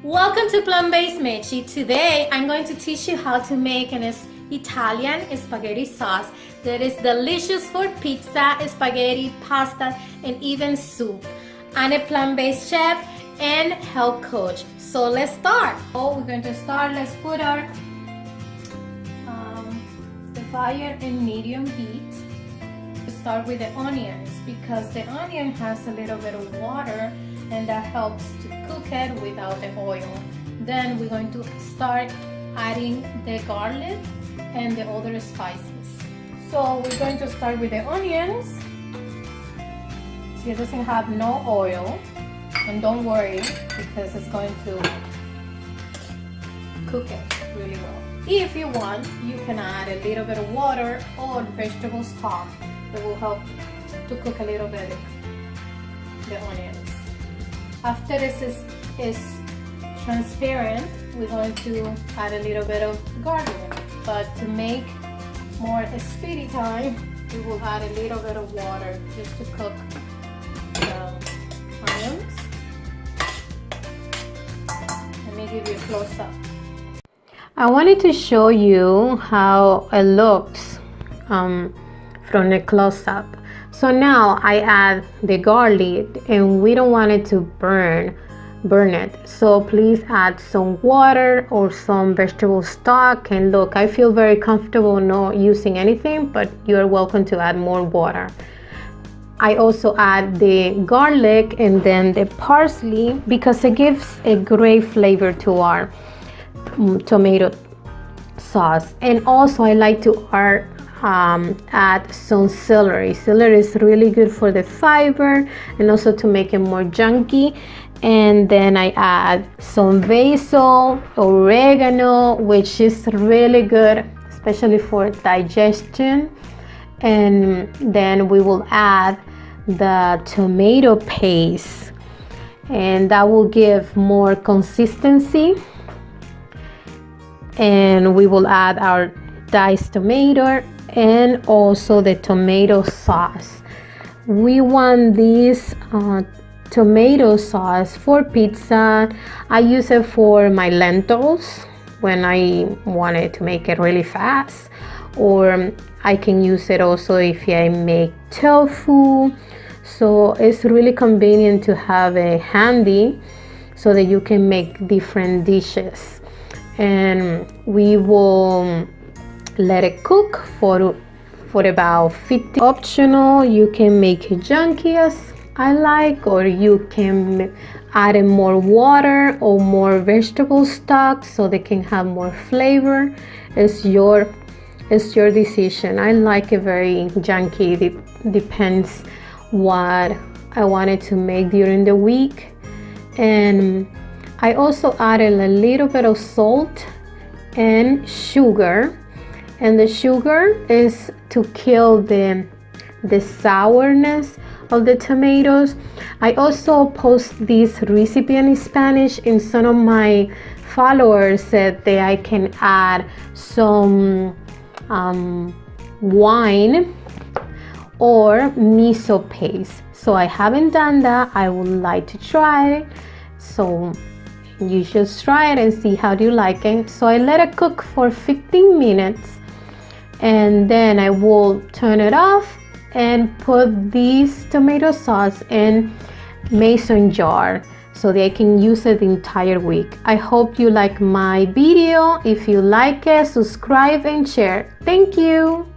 Welcome to Plant-Based Mechi. Today I'm going to teach you how to make an Italian spaghetti sauce that is delicious for pizza, spaghetti, pasta, and even soup. I'm a plant-based chef and health coach. So let's start. We're going to start. Let's put our the fire in medium heat. Start with the onions because the onion has a little bit of water and that helps to cook it without the oil. Then we're going to start adding the garlic and the other spices. So we're going to start with the onions. See, it doesn't have no oil, and don't worry because it's going to cook it really well. If you want, you can add a little bit of water or vegetable stock that will help to cook a little bit the onions. After this is transparent, we're going to add a little bit of garlic. But to make more speedy time, we will add a little bit of water just to cook the onions. Let me give you a close-up. I wanted to show you how it looks from the close-up. So now I add the garlic and we don't want it to burn it. So please add some water or some vegetable stock. And look, I feel very comfortable not using anything, but you're welcome to add more water. I also add the garlic and then the parsley because it gives a great flavor to our tomato sauce. And also I like to add some celery. Celery is really good for the fiber and also to make it more junky. And then I add some basil, oregano, which is really good, especially for digestion. And then we will add the tomato paste, and that will give more consistency. And we will add our diced tomato and also the tomato sauce. We want this tomato sauce for pizza. I use it for my lentils when I wanted to make it really fast, or I can use it also if I make tofu. So it's really convenient to have it handy so that you can make different dishes. And we will let it cook for about 50. Optional, you can make it junky as I like, or you can add in more water or more vegetable stock so they can have more flavor. It's your decision. I like it very junky. It depends what I wanted to make during the week. And I also added a little bit of salt and sugar. And the sugar is to kill the sourness of the tomatoes. I also post this recipe in Spanish, and some of my followers said that I can add some wine or miso paste. So I haven't done that. I would like to try it. So you just try it and see how do you like it. So I let it cook for 15 minutes and then I will turn it off and put this tomato sauce in mason jar so that I can use it the entire week. I hope you like my video. If you like it, subscribe and share. Thank you.